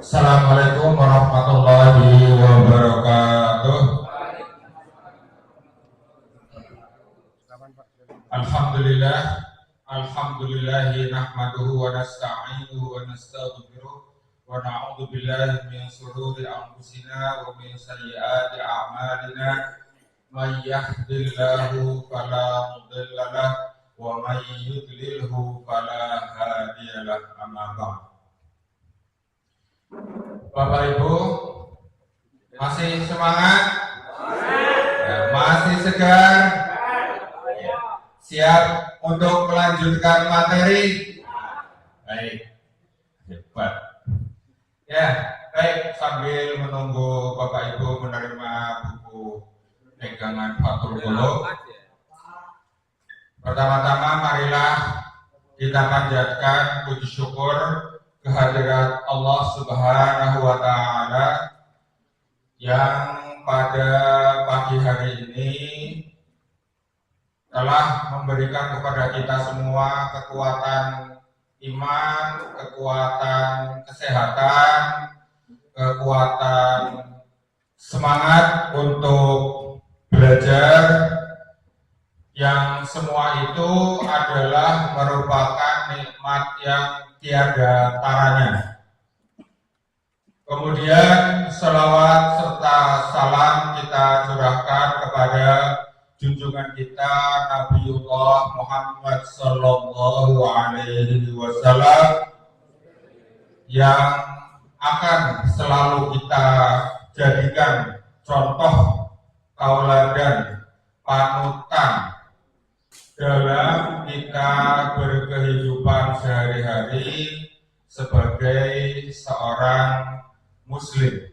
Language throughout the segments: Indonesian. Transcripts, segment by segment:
Assalamualaikum warahmatullahi wabarakatuh. Alhamdulillahi nahmaduhu wa nasta'inuhu wa nastaghfiruh wa na'udzu billahi min shururi anfusina wa min sayyiati a'malina. May yahdihillahu fala mudilla lahu wa may yudlilhu fala hadiya lahu. Amma ba'd. Bapak Ibu masih semangat? Masih segar? Siap untuk melanjutkan materi? Baik, hebat. Ya, baik, sambil menunggu Bapak Ibu menerima buku pegangan Fathul Qulub, pertama-tama marilah kita panjatkan puji syukur kehadirat Allah Subhanahu wa Ta'ala yang pada pagi hari ini telah memberikan kepada kita semua kekuatan iman, kekuatan kesehatan, kekuatan semangat untuk belajar, yang semua itu adalah merupakan nikmat yang tiada taranya. Kemudian selawat serta salam kita curahkan kepada junjungan kita Nabiullah Muhammad Sallallahu Alaihi Wasallam yang akan selalu kita jadikan contoh tauladan panutan dalam kita berkehidupan sehari-hari sebagai seorang muslim.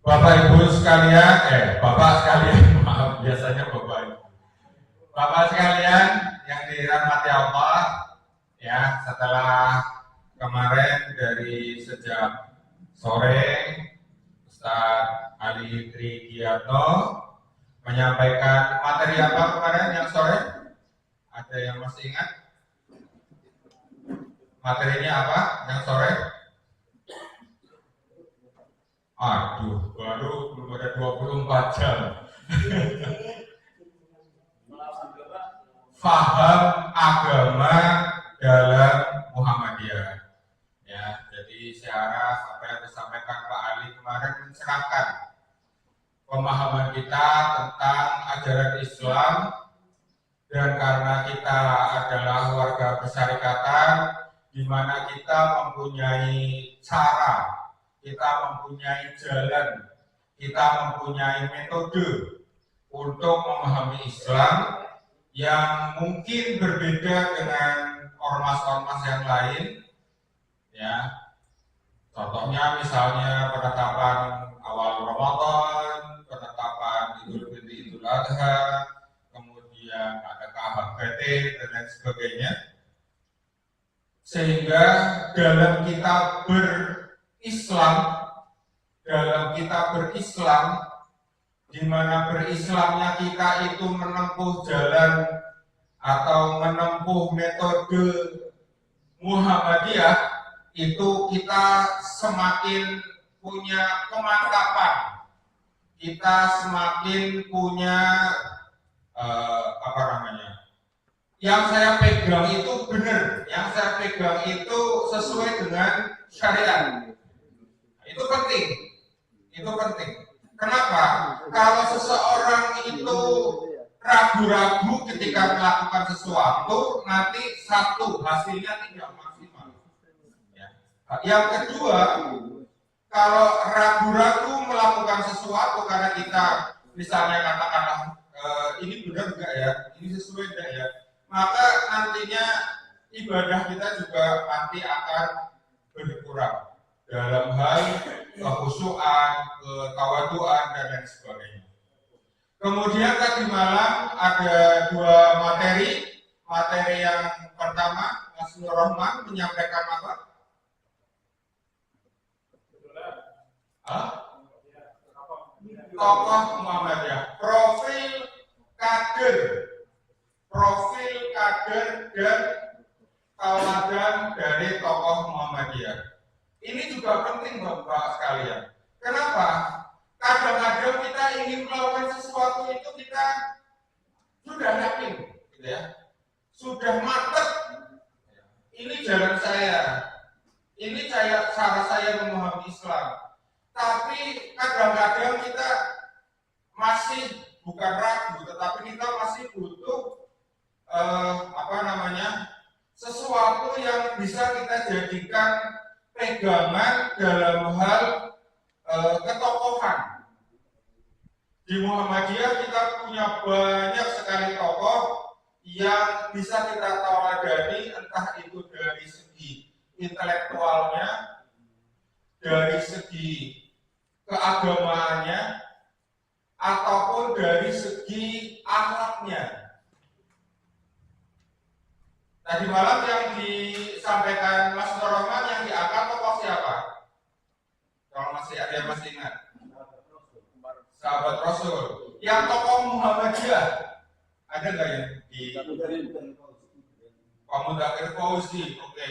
Bapak Ibu sekalian, Bapak sekalian, maaf, biasanya Bapak Ibu. Bapak sekalian yang dirahmati Allah, ya, setelah kemarin dari sejak sore Ustaz Ali Trigiarto menyampaikan materi apa kemarin yang sore? Ada yang masih ingat? Materinya apa yang sore? Aduh, baru belum ada 24 jam. Faham agama dalam Muhammadiyah. Ya, jadi saya harap apa yang disampaikan Pak Ali kemarin mencerahkan pemahaman kita tentang ajaran Islam, dan karena kita adalah warga persyarikatan di mana kita mempunyai cara, kita mempunyai jalan, kita mempunyai metode untuk memahami Islam yang mungkin berbeda dengan ormas-ormas yang lain. Ya, contohnya misalnya penetapan awal Ramadan, penetapan Idul Fitri, Idul Adha, kemudian ada KHBT dan lain sebagainya. Sehingga dalam kita berislam, di mana berislamnya kita itu menempuh jalan atau menempuh metode Muhammadiyah, itu kita semakin punya kemantapan, kita semakin punya yang saya pegang itu benar, yang saya pegang itu sesuai dengan syariat. Itu penting. Kenapa? Kalau seseorang itu ragu-ragu ketika melakukan sesuatu, nanti satu, hasilnya tidak maksimal. Ya. Yang kedua, kalau ragu-ragu melakukan sesuatu karena kita misalnya katakanlah ini benar enggak ya, ini sesuai enggak ya, maka nantinya ibadah kita juga nanti akan berkurang dalam hal kekhusyuan, ketawaduan dan lain sebagainya. Kemudian tadi malam ada dua materi. Materi yang pertama, Mas Nur Rahman menyampaikan apa? Tokoh Muhammadiyah, profil kader dan tauladan dari tokoh Muhammadiyah. Ini juga penting Bapak sekalian. Kenapa? Kadang-kadang kita ingin melakukan sesuatu itu kita sudah yakin, gitu ya, sudah mantap. Ini jalan saya, ini cara saya memahami Islam. Tapi kadang-kadang kita masih bukan ragu, tetapi kita masih butuh sesuatu yang bisa kita jadikan pegangan dalam hal ketokohan. Di Muhammadiyah kita punya banyak sekali tokoh yang bisa kita tauladani, entah itu dari segi intelektualnya, dari segi keagamaannya, ataupun dari segi akhlaknya. Tadi malam yang disampaikan Mas Nur Rahman yang diangkat tokoh siapa? Kalau masih ada yang masih ingat? Sahabat Rasul. Yang tokoh Muhammadiyah ada nggak yang di Mudzakkir Fauzi? Oke.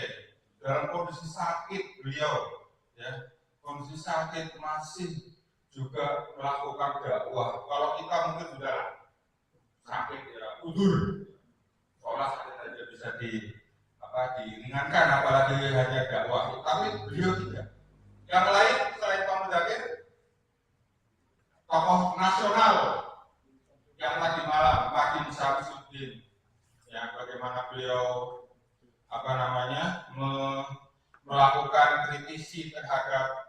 Dalam kondisi sakit beliau, ya, kondisi sakit masih juga melakukan dakwah. Kalau kita mungkin sudah sakit ya, udur, seolah sakit aja bisa diringankan, apalagi hanya dakwah. Tapi beliau tidak. Yang lain selain Pak Mudzakkir, tokoh nasional yang tadi malam Pak Din Syamsuddin, ya, bagaimana beliau melakukan kritisi terhadap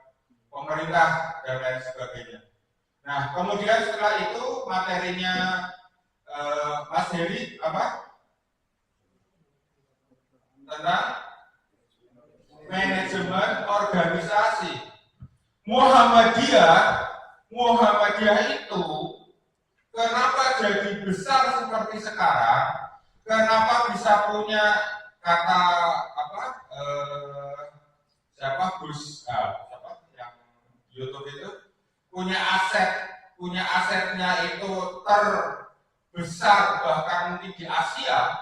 pemerintah dan lain sebagainya. Nah, kemudian setelah itu materinya Mas Heri tentang manajemen organisasi. Muhammadiyah itu kenapa jadi besar seperti sekarang? Kenapa bisa punya kata yang YouTube itu punya asetnya itu terbesar bahkan mungkin di Asia.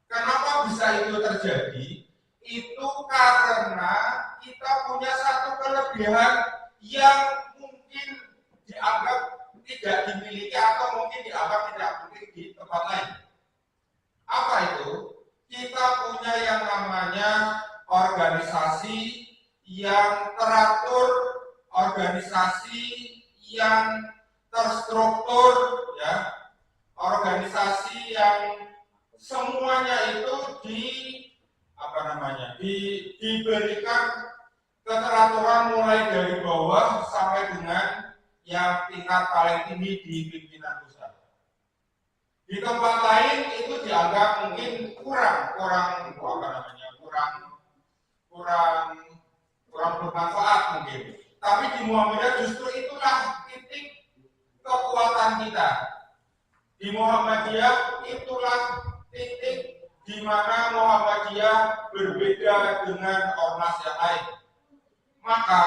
Kenapa bisa itu terjadi? Itu karena kita punya satu kelebihan yang mungkin dianggap tidak dimiliki atau mungkin dianggap tidak mungkin di tempat lain. Apa itu? Kita punya yang namanya organisasi yang teratur, organisasi yang terstruktur, ya, organisasi yang semuanya itu diberikan keteraturan mulai dari bawah sampai dengan yang tingkat paling tinggi di pimpinan pusat. Di tempat lain itu dianggap mungkin kurang bermanfaat mungkin. Tapi di Muhammadiyah justru itulah titik kekuatan kita. Di Muhammadiyah itulah titik di mana Muhammadiyah berbeda dengan ormas yang lain. Maka,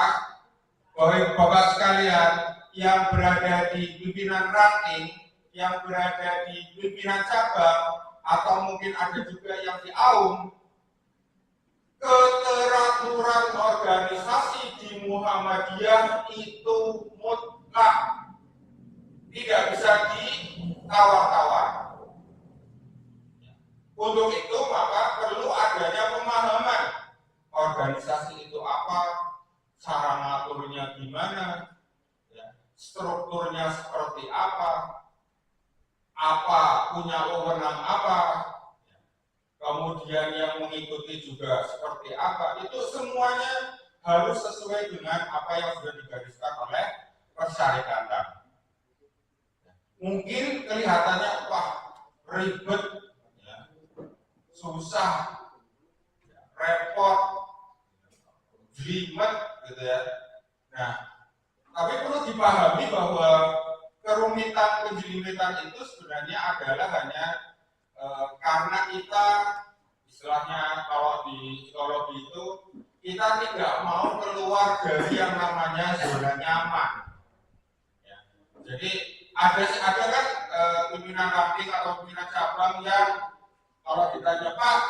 Bapak sekalian yang berada di pimpinan ranting, yang berada di pimpinan cabang, atau mungkin ada juga yang di AUM, keteraturan organisasi di Muhammadiyah itu mutlak, tidak bisa ditawar-tawar. Untuk itu maka perlu adanya pemahaman organisasi itu apa, cara ngaturnya gimana, ya, strukturnya seperti apa punya wewenang apa, ya, kemudian yang mengikuti juga seperti apa. Itu semuanya harus sesuai dengan apa yang sudah digariskan oleh persyarikatan. Mungkin kelihatannya ribet, ya, susah, ya, repot, jelimet, gitu ya. Nah, tapi perlu dipahami bahwa kerumitan penjelimitan itu sebenarnya adalah hanya karena kita, istilahnya kalau di psikologi itu, kita tidak mau keluar dari yang namanya zona nyaman. Ya. Jadi ada kan pimpinan ranting atau pimpinan cabang yang kalau ditanya Pak,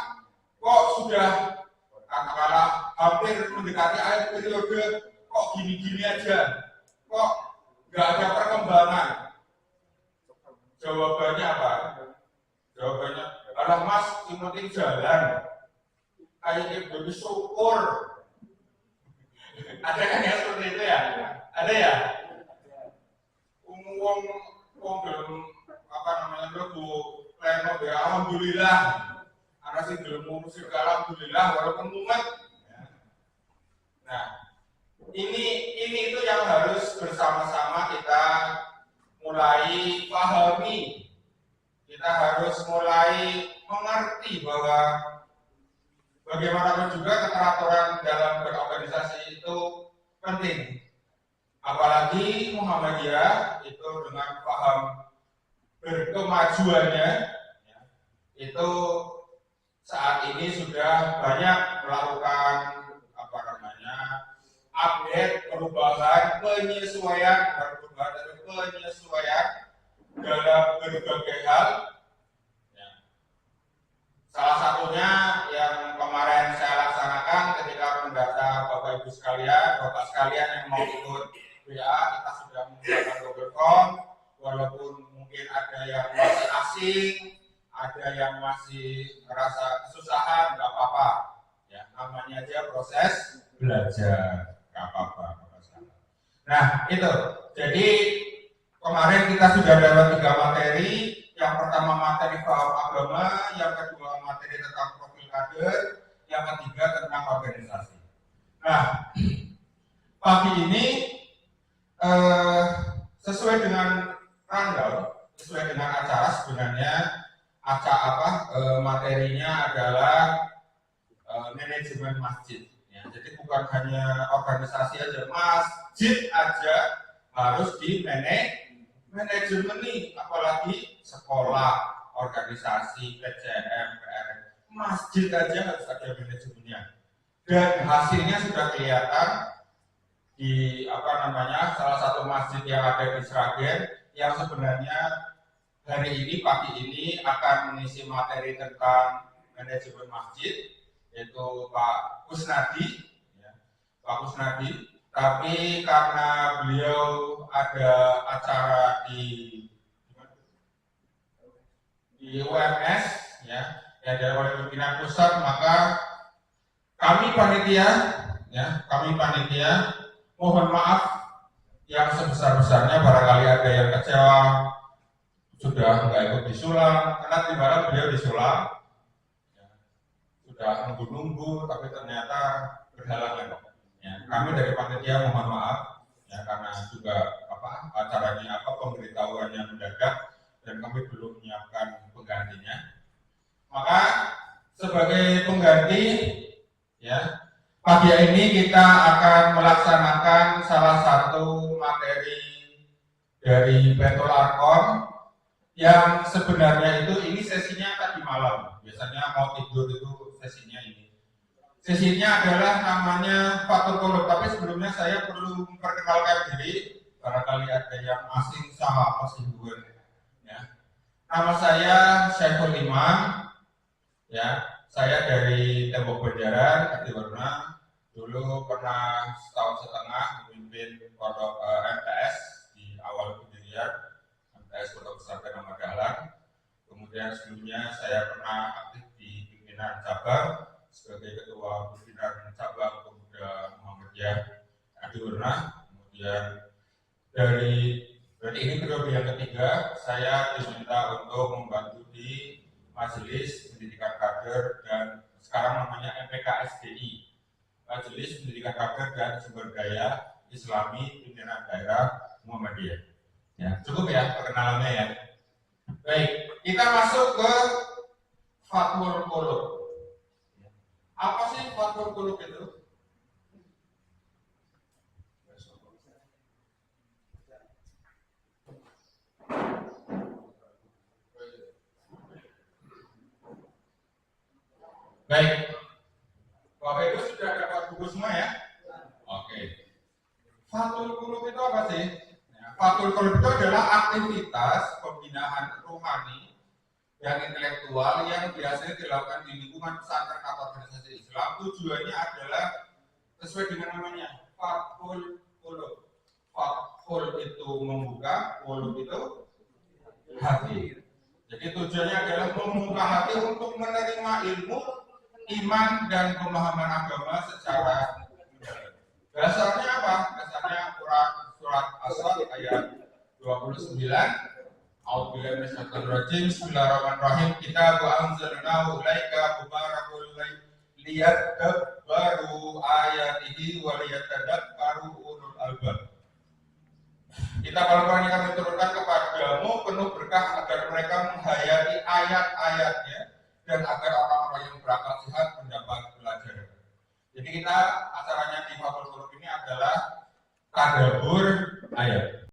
kok sudah katakanlah hampir mendekati akhir periode, kok gini-gini aja, kok nggak ada perkembangan? Jawabannya apa? Jawabannya, alah mas, yang penting jalan. Kayak ibu syukur. Ada kan ya seperti itu ya? Ada ya? Wong belum apa namanya itu pleno ya, alhamdulillah. Karena sih belum ngurus juga alhamdulillah walaupun mumet. Nah, ini itu yang harus bersama-sama kita mulai pahami. Kita harus mulai mengerti bahwa bagaimanapun juga keteraturan dalam berorganisasi itu penting. Apalagi Muhammadiyah itu dengan paham berkemajuannya, ya, itu saat ini sudah banyak melakukan apa namanya update, perubahan, penyesuaian dalam berbagai hal. Ya. Salah satunya yang kemarin saya laksanakan ketika mendata Bapak Ibu sekalian, Bapak sekalian yang mau ikut WA, kita sudah menggunakan Google Form, walaupun mungkin ada yang masih asing, ada yang masih merasa kesusahan, nggak apa-apa. Ya, namanya aja proses belajar, nggak apa-apa. Nah, itu. Jadi kemarin kita sudah dapat 3 materi. Yang pertama materi paham agama, yang kedua materi tentang profil kader, yang ketiga tentang organisasi. Nah, pagi ini sesuai dengan tanggal, sesuai dengan acara sebenarnya materinya adalah manajemen masjid. Ya, jadi bukan hanya organisasi aja, masjid aja harus di manajemen nih, apalagi sekolah, organisasi, PCM, PRM, masjid aja harus ada manajemennya. Dan hasilnya sudah kelihatan di salah satu masjid yang ada di Sragen yang sebenarnya hari ini pagi ini akan mengisi materi tentang manajemen masjid, yaitu Pak Kusnadi, ya, Pak Kusnadi. Tapi karena beliau ada acara di UMS, ya, yang dari oleh pimpinan pusat, maka kami panitia mohon maaf yang sebesar-besarnya. Barangkali ada yang kecewa sudah nggak ikut disulam, karena tiba-tiba beliau disulam, ya, sudah nunggu-nunggu, tapi ternyata berhalangan. Ya, kami dari panitia mohon maaf, ya, karena juga acaranya pemberitahuannya mendadak dan kami belum menyiapkan penggantinya. Maka sebagai pengganti, ya, pagi ini kita akan melaksanakan salah satu materi dari Betul Arkom yang sebenarnya ini sesinya tadi malam. Biasanya mau tidur itu sesinya ini. Sesinya adalah namanya Fatul Qulub, tapi sebelumnya saya perlu memperkenalkan diri, barangkali ada yang asing sama asing gue. Ya. Nama saya Syaiful Imam, ya, saya dari Tembok Banjaran, Adiwarna. Dulu pernah setahun setengah memimpin pondok MTS di awal pendirian MTS Pondok Pesantren Ahmad Dahlan. Kemudian sebelumnya saya pernah aktif di pimpinan cabang sebagai ketua pimpinan cabang Pemuda Muhammadiyah Adiwarna. Kemudian berarti ini periode yang ketiga saya diminta untuk membantu di Majelis Pendidikan Kader dan sekarang namanya MPK-SDI, Majelis Pendidikan Kader dan Sumber Daya Islami Pimpinan Daerah Muhammadiyah. Ya, cukup ya perkenalannya ya. Baik, kita masuk ke Fatul Qulub. Apa sih Fatul Qulub itu? Baik, Bapak Ibu sudah dapat buku semua ya? Oke. Fatul Qulub itu apa sih? Fatul Qulub itu adalah aktivitas pembinaan rohani dan intelektual yang biasanya dilakukan di lingkungan pesantren atau organisasi Islam tujuannya adalah sesuai dengan namanya Fathul Qulub. Fathul itu membuka, Qulub itu hati. Jadi tujuannya adalah membuka hati untuk menerima ilmu, iman dan pemahaman agama secara mendalam. Dasarnya apa? Dasarnya Quran surat As-Sad ayat 29. A'udzubillahi minasyaitonir rajim. Bismillahirrahmanirrahim. Kitabu anzalnahu ilaika mubarakul liyadabbaru ayatihi wa liyatadabbaru ulul albab. Kitab Al-Quran yang kami turunkan kepadamu penuh berkah agar mereka menghayati ayat-ayatnya dan agar orang-orang yang berakal sehat mendapat pelajaran. Jadi kita acaranya di Fathul Qulub ini adalah tadabbur ayat.